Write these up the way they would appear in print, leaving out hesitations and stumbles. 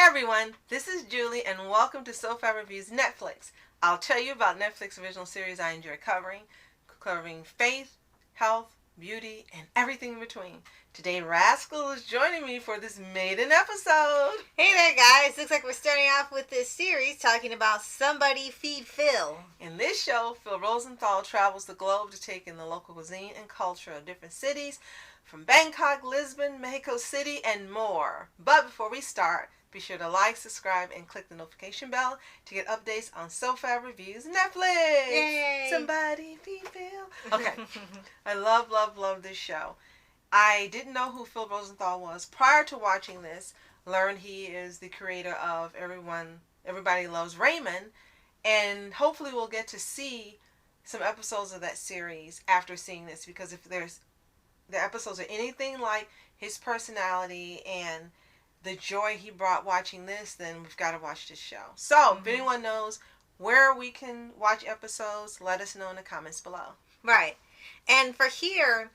everyone, this is Julie and welcome to SOFHAB Reviews Netflix. I'll tell you about Netflix original series I enjoy covering faith, health, beauty, and everything in between. Today Rascal is joining me for this maiden episode. Hey there guys, looks like we're starting off with this series talking about Somebody Feed Phil. In this show, Phil Rosenthal travels the globe to take in the local cuisine and culture of different cities from Bangkok, Lisbon, Mexico City, and more. But before we start, be sure to like, subscribe, and click the notification bell to get updates on SOFHAB Reviews Netflix. Yay! Somebody feed Phil. Okay. I love this show. I didn't know who Phil Rosenthal was prior to watching this. Learned he is the creator of Everybody Loves Raymond. And hopefully we'll get to see some episodes of that series after seeing this. Because if the episodes are anything like his personality and the joy he brought watching this, then we've got to watch this show. So, if anyone knows where we can watch episodes, let us know in the comments below. Right. And for here,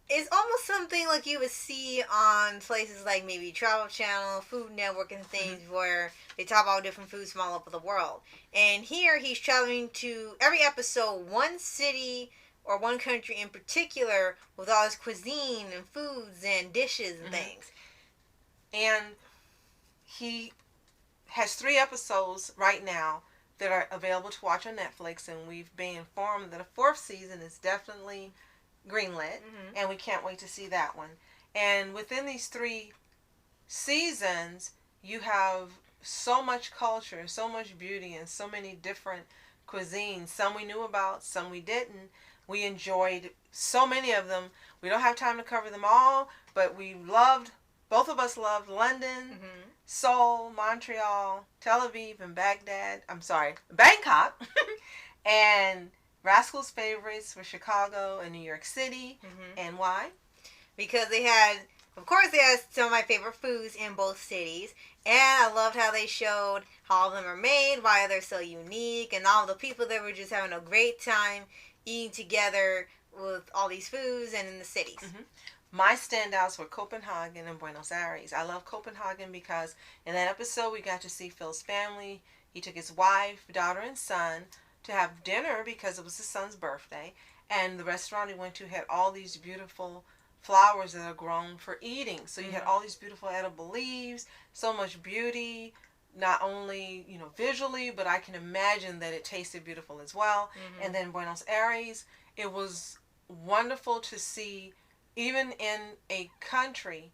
it's almost something like you would see on places like maybe Travel Channel, Food Network, and things where they talk about different foods from all over the world. And here, he's traveling to, every episode, one city or one country in particular with all his cuisine and foods and dishes and things. And he has 3 episodes right now that are available to watch on Netflix, and we've been informed that a 4th season is definitely greenlit, and we can't wait to see that one. And within these 3 seasons, you have so much culture, so much beauty, and so many different cuisines. Some we knew about, some we didn't. We enjoyed so many of them. We don't have time to cover them all, but both of us loved London, Seoul, Montreal, Tel Aviv, and Bangkok. And Rascal's favorites were Chicago and New York City. And why? Because they had some of my favorite foods in both cities. And I loved how they showed how all of them are made, why they're so unique, and all the people that were just having a great time eating together with all these foods and in the cities. My standouts were Copenhagen and Buenos Aires. I love Copenhagen because in that episode we got to see Phil's family. He took his wife, daughter, and son to have dinner because it was his son's birthday. And the restaurant he went to had all these beautiful flowers that are grown for eating. So you had all these beautiful edible leaves, so much beauty, not only, visually, but I can imagine that it tasted beautiful as well. And then Buenos Aires, it was wonderful to see. Even in a country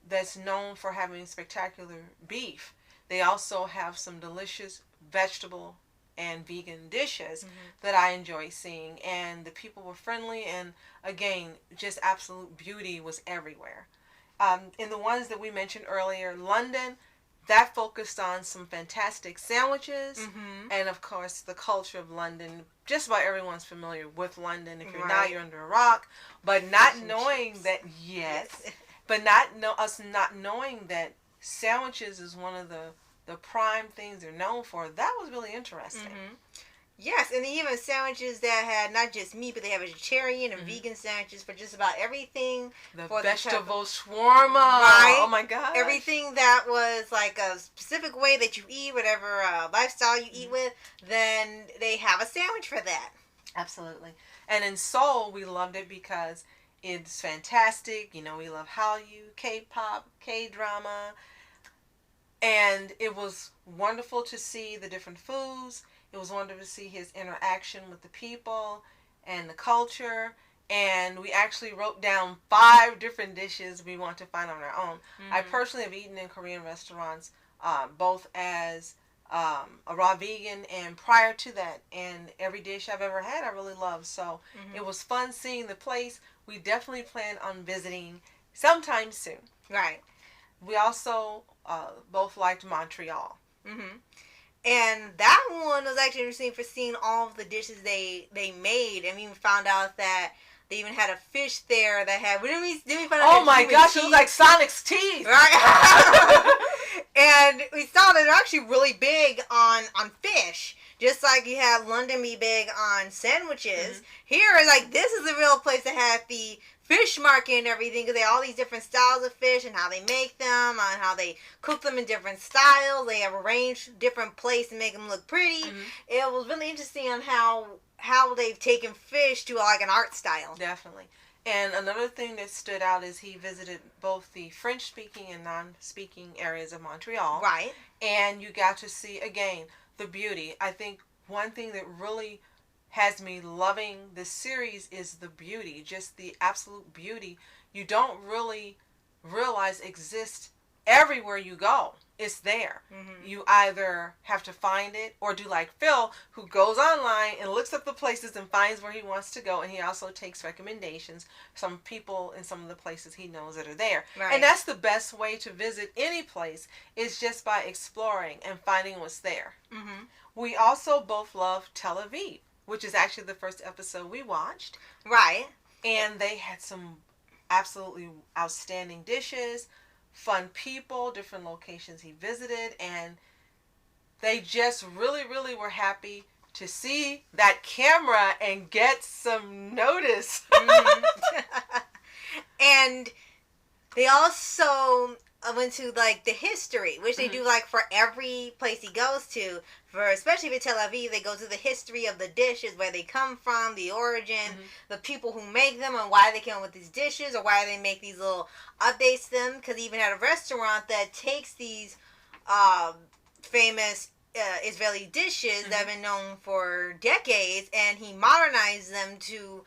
that's known for having spectacular beef, they also have some delicious vegetable and vegan dishes that I enjoy seeing. And the people were friendly, and again, just absolute beauty was everywhere. In the ones that we mentioned earlier, London, that focused on some fantastic sandwiches, and of course the culture of London. Just about everyone's familiar with London. If you're not, you're under a rock. But not knowing that, us not knowing that sandwiches is one of the prime things they're known for, that was really interesting. Yes, and they even have sandwiches that had not just meat, but they have vegetarian and vegan sandwiches for just about everything. The vegetable shawarma. Right? Oh my God. Everything that was like a specific way that you eat, whatever lifestyle you eat with, then they have a sandwich for that. Absolutely. And in Seoul, we loved it because it's fantastic. We love Hallyu, K-pop, K-drama. And it was wonderful to see the different foods. It was wonderful to see his interaction with the people and the culture. And we actually wrote down 5 different dishes we want to find on our own. I personally have eaten in Korean restaurants, both as a raw vegan and prior to that. And every dish I've ever had, I really love. So it was fun seeing the place. We definitely plan on visiting sometime soon. Right. We also both liked Montreal. And that one was actually interesting for seeing all of the dishes they made. And we found out that they even had a fish there that had... Didn't we find out oh my gosh, it was like Sonic's teeth! Right? And we saw that they're actually really big on fish. Just like you have London be big on sandwiches, here is like, this is a real place that has the fish market and everything, because they have all these different styles of fish and how they make them, and how they cook them in different styles. They have arranged different plates to make them look pretty. It was really interesting on how they've taken fish to like an art style. Definitely. And another thing that stood out is he visited both the French-speaking and non-speaking areas of Montreal. Right. And you got to see, again, the beauty. I think one thing that really has me loving this series is the beauty, just the absolute beauty you don't really realize exists everywhere you go. It's there. You either have to find it or do like Phil, who goes online and looks up the places and finds where he wants to go, and he also takes recommendations from people in some of the places he knows that are there. Right. And that's the best way to visit any place, is just by exploring and finding what's there. We also both love Tel Aviv, which is actually the first episode we watched. Right. And they had some absolutely outstanding dishes, fun people, different locations he visited, and they just really, really were happy to see that camera and get some notice. And they also went to like the history, which they do like for every place he goes to. For especially for Tel Aviv, they go to the history of the dishes, where they come from, the origin, the people who make them, and why they came up with these dishes, or why they make these little updates to them. Because they even had a restaurant that takes these famous Israeli dishes that have been known for decades, and he modernized them to,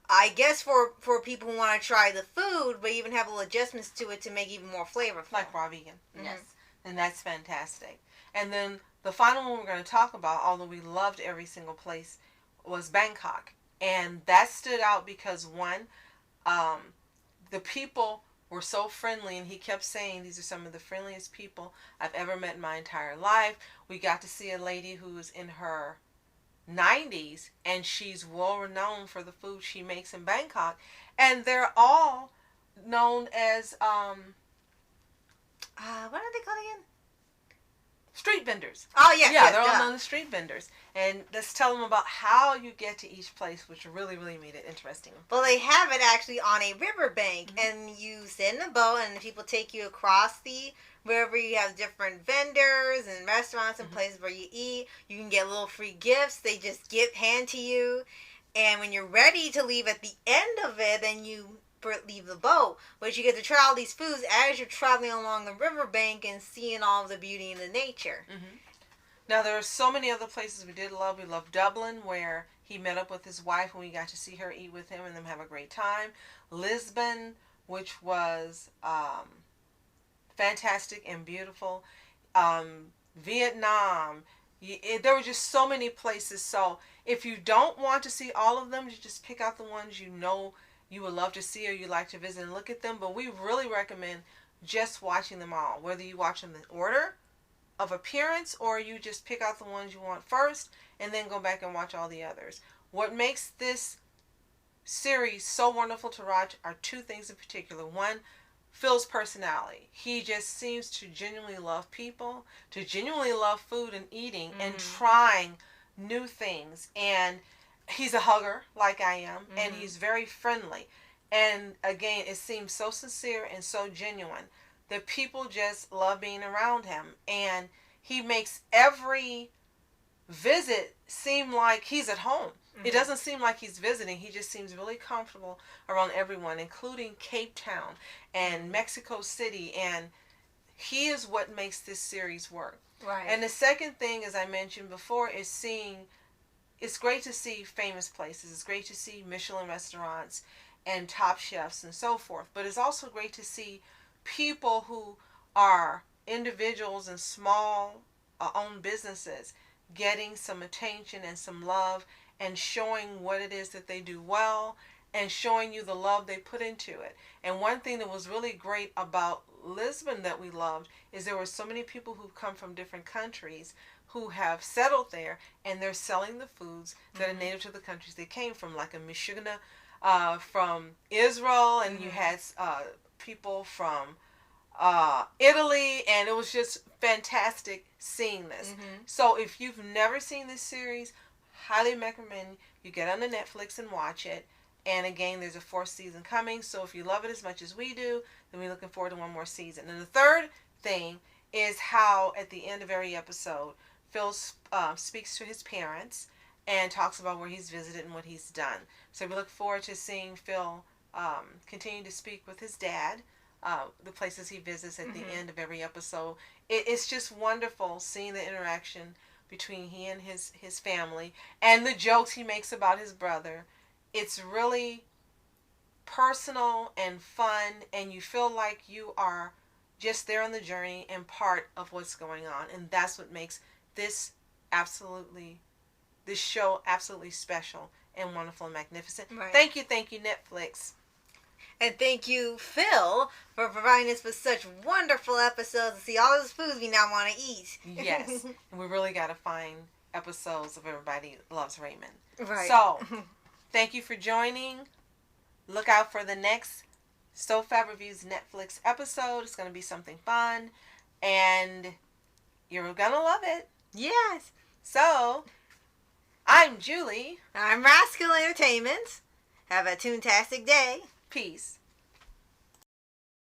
I guess, for people who want to try the food, but even have little adjustments to it to make it even more flavorful. Like raw vegan. Yes. And that's fantastic. And then the final one we're going to talk about, although we loved every single place, was Bangkok. And that stood out because, one, the people were so friendly, and he kept saying these are some of the friendliest people I've ever met in my entire life. We got to see a lady who's in her 90s, and she's well renowned for the food she makes in Bangkok, and they're all known as what are they called again? Street vendors. Oh yes, yeah, yes, they're all known as street vendors, and let's tell them about how you get to each place, which really, really made it interesting. Well, they have it actually on a riverbank, and you sit in a boat, and people take you across the river. You have different vendors and restaurants and places where you eat. You can get little free gifts. They just hand to you, and when you're ready to leave at the end of it, then you leave the boat. But you get to try all these foods as you're traveling along the riverbank and seeing all of the beauty and the nature. Now, there are so many other places we did love. We loved Dublin, where he met up with his wife, and we got to see her, eat with him, and them have a great time. Lisbon, which was fantastic and beautiful. Vietnam. There were just so many places. So if you don't want to see all of them, you just pick out the ones you know you would love to see or you like to visit and look at them. But we really recommend just watching them all, whether you watch them in order of appearance or you just pick out the ones you want first and then go back and watch all the others. What makes this series so wonderful to watch are two things in particular. One, Phil's personality. He just seems to genuinely love people, to genuinely love food and eating and trying new things. And he's a hugger like I am, and he's very friendly. And again, it seems so sincere and so genuine that people just love being around him. And he makes every visit seem like he's at home. It doesn't seem like he's visiting. He just seems really comfortable around everyone, including Cape Town and Mexico City. And he is what makes this series work. Right. And the second thing, as I mentioned before, is it's great to see famous places. It's great to see Michelin restaurants and top chefs and so forth. But it's also great to see people who are individuals and small owned businesses getting some attention and some love and showing what it is that they do well and showing you the love they put into it. And one thing that was really great about Lisbon that we loved is there were so many people who've come from different countries who have settled there, and they're selling the foods that are native to the countries they came from, like a mishugna from Israel, and you had people from Italy, and it was just fantastic seeing this. So if you've never seen this series, highly recommend you get on the Netflix and watch it. And again, there's a fourth season coming, so if you love it as much as we do, then we're looking forward to one more season. And the third thing is how at the end of every episode, Phil speaks to his parents and talks about where he's visited and what he's done. So we look forward to seeing Phil continue to speak with his dad, the places he visits at the end of every episode. It's just wonderful seeing the interaction between he and his family and the jokes he makes about his brother. It's really personal and fun, and you feel like you are just there on the journey and part of what's going on. And that's what makes this show absolutely special and wonderful and magnificent. Right. Thank you, Netflix. And thank you, Phil, for providing us with such wonderful episodes to see all those foods we now want to eat. Yes. And we really got to find episodes of Everybody Loves Raymond. Right. So, thank you for joining. Look out for the next SOFHAB Reviews Netflix episode. It's going to be something fun. And you're going to love it. Yes. So, I'm Julie. I'm Rascal Entertainment. Have a toontastic day. Peace.